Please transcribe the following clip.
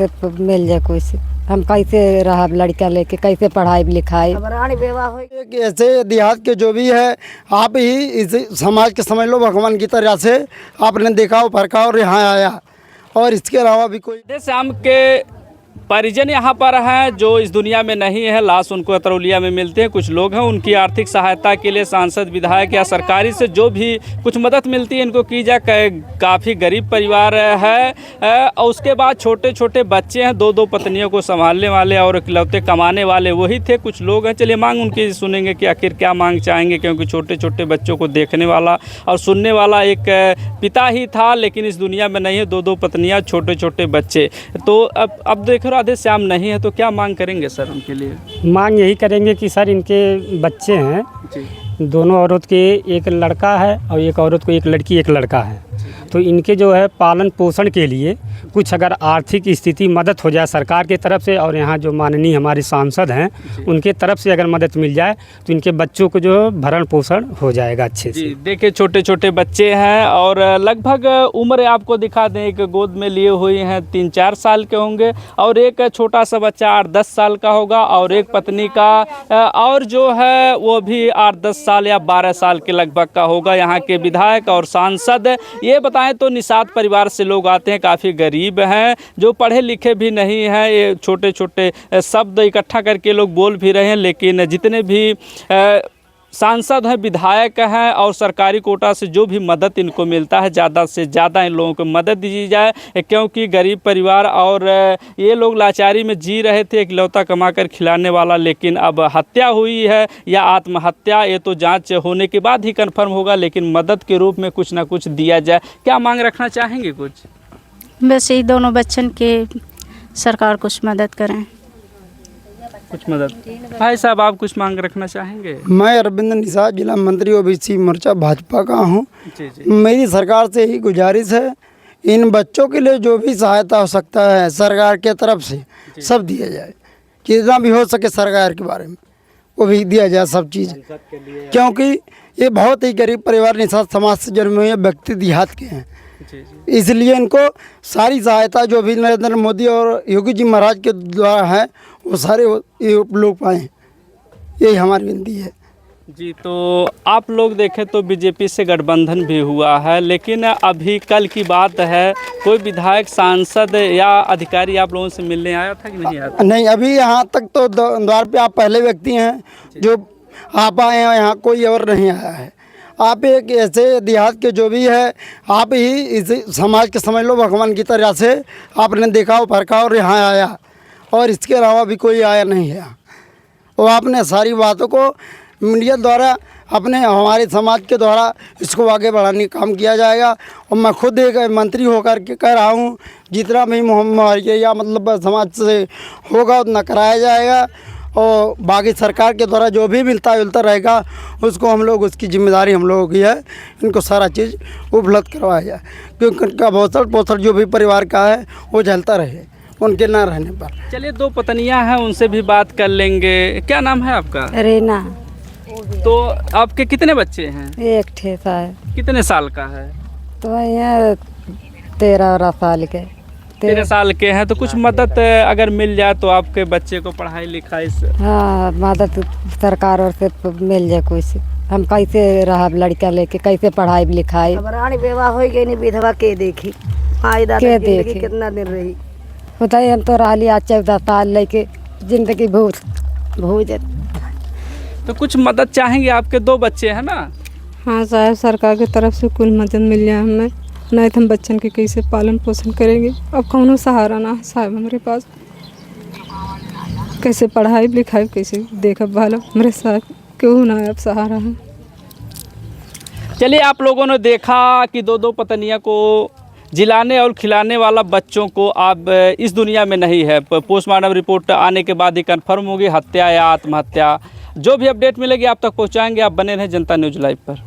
तो मिल जाए कुछ, हम कैसे रहा लड़का लेके, कैसे पढ़ाई लिखाई। एक ऐसे देहात के जो भी है, आप ही इस समाज के समझ लो भगवान की तरह से आपने देखा हो परखा और यहाँ आया, और इसके अलावा भी कोई शाम के परिजन यहाँ पर हैं जो इस दुनिया में नहीं है। लाश उनको अतरौलिया में मिलते हैं। कुछ लोग हैं, उनकी आर्थिक सहायता के लिए सांसद विधायक या सरकारी से जो भी कुछ मदद मिलती है इनको की जाए। काफ़ी गरीब परिवार है और उसके बाद छोटे छोटे बच्चे हैं, दो दो पत्नियों को संभालने वाले और इकलौते कमाने वाले वही थे। कुछ लोग हैं, चलिए मांग उनकी सुनेंगे कि आखिर क्या मांग चाहेंगे, क्योंकि छोटे छोटे बच्चों को देखने वाला और सुनने वाला एक पिता ही था, लेकिन इस दुनिया में नहीं है। दो दो पत्नियाँ, छोटे छोटे बच्चे। तो अब देख रहे राधे श्याम नहीं है, तो क्या मांग करेंगे सर उनके लिए? मांग यही करेंगे कि सर इनके बच्चे हैं जी। दोनों औरत के, एक लड़का है और एक औरत को एक लड़की एक लड़का है, तो इनके जो है पालन पोषण के लिए कुछ अगर आर्थिक स्थिति मदद हो जाए सरकार की तरफ से, और यहाँ जो माननीय हमारे सांसद हैं उनके तरफ से अगर मदद मिल जाए तो इनके बच्चों को जो भरण पोषण हो जाएगा अच्छे से। देखिए छोटे छोटे बच्चे हैं और लगभग उम्र आपको दिखा दें, एक गोद में लिए हुए हैं 3-4 साल के होंगे और एक छोटा सा बच्चा 8-10 साल का होगा और एक पत्नी का और जो है वो भी 8-10 साल या 12 साल के लगभग का होगा। यहाँ के विधायक और सांसद ये बताएं तो निषाद परिवार से लोग आते हैं, काफ़ी गरीब हैं, जो पढ़े लिखे भी नहीं हैं। ये छोटे छोटे शब्द इकट्ठा करके लोग बोल भी रहे हैं, लेकिन जितने भी सांसद हैं, विधायक हैं और सरकारी कोटा से जो भी मदद इनको मिलता है ज़्यादा से ज़्यादा इन लोगों को मदद दी जाए, क्योंकि गरीब परिवार और ये लोग लाचारी में जी रहे थे, इकलौता कमा कर खिलाने वाला, लेकिन अब हत्या हुई है या आत्महत्या, ये तो जांच होने के बाद ही कंफर्म होगा, लेकिन मदद के रूप में कुछ ना कुछ दिया जाए। क्या मांग रखना चाहेंगे? कुछ बस यही, दोनों बच्चन के सरकार कुछ मदद करें, कुछ मदद। भाई साहब आप कुछ मांग रखना चाहेंगे? मैं अरविंद निषाद, जिला मंत्री ओबीसी मोर्चा भाजपा का हूँ। जी जी। मेरी सरकार से ही गुजारिश है, इन बच्चों के लिए जो भी सहायता हो सकता है सरकार के तरफ से सब दिया जाए, जितना भी हो सके सरकार के बारे में वो भी दिया जाए सब चीज़, क्योंकि ये बहुत ही गरीब परिवार निषाद समाज से जन्मे हुए व्यक्ति देहात के हैं। इसलिए इनको सारी सहायता जो भी नरेंद्र मोदी और योगी जी महाराज के द्वारा है वो सारे लोग पाएँ, यही हमारी विनती है। जी, तो आप लोग देखें तो बीजेपी से गठबंधन भी हुआ है, लेकिन अभी कल की बात है, कोई विधायक, सांसद या अधिकारी आप लोगों से मिलने आया था कि नहीं आया था? नहीं, अभी यहाँ तक तो द्वार पे आप पहले व्यक्ति हैं जो आप आए हैं, यहाँ कोई और नहीं आया है। आप एक ऐसे देहात के जो भी है, आप ही इस समाज के समझ लो भगवान की तरह से आपने देखा हो परखा और यहाँ आया, और इसके अलावा भी कोई आया नहीं है। और आपने सारी बातों को मीडिया द्वारा अपने हमारे समाज के द्वारा इसको आगे बढ़ाने का काम किया जाएगा। और मैं खुद एक मंत्री होकर के कह रहा हूँ, जितना भी हमारे या मतलब समाज से होगा उतना कराया जाएगा, और बाकी सरकार के द्वारा जो भी मिलता जुलता रहेगा उसको हम लोग, उसकी जिम्मेदारी हम लोगों की है, इनको सारा चीज़ उपलब्ध करवाया जाए, क्योंकि उनका भौसड़ पोषण जो भी परिवार का है वो झलता रहे उनके ना रहने पर। चलिए, दो पत्नियां हैं, उनसे भी बात कर लेंगे। क्या नाम है आपका? रीना। तो आपके कितने बच्चे हैं? एक ठेसा है। कितने साल का है? तो यहाँ 13 साल के। 13 साल के हैं। तो कुछ मदद अगर मिल जाए तो आपके बच्चे को पढ़ाई लिखाई से? हाँ, मदद सरकार और से मिल जाए कुछ, हम कैसे रहा लड़का लेके, कैसे पढ़ाई लिखाई। विवाह हो गई नहीं, विधवा के देखी के देखी कितना दिन रही बताइए। हम तो रही आज 14 साल लेके जिंदगी भूज। तो कुछ मदद चाहेंगे? आपके 2 बच्चे हैं ना? हाँ साहब, सरकार की तरफ से कुछ मदद मिल जाए हमें, नहीं तो हम बच्चन के कैसे पालन पोषण करेंगे। अब कौनो सहारा ना है साहब हमारे पास, कैसे पढ़ाई लिखाई कैसे देखब भालो, हमारे साथ क्यों ना अब सहारा है। चलिए, आप लोगों ने देखा कि 2-2 पत्नियां को जिलाने और खिलाने वाला बच्चों को अब इस दुनिया में नहीं है। पोस्टमार्टम रिपोर्ट आने के बाद ही कंफर्म होगी हत्या या आत्महत्या। जो भी अपडेट मिलेगी आप तक पहुंचाएंगे। आप बने रहें जनता न्यूज़ लाइव पर।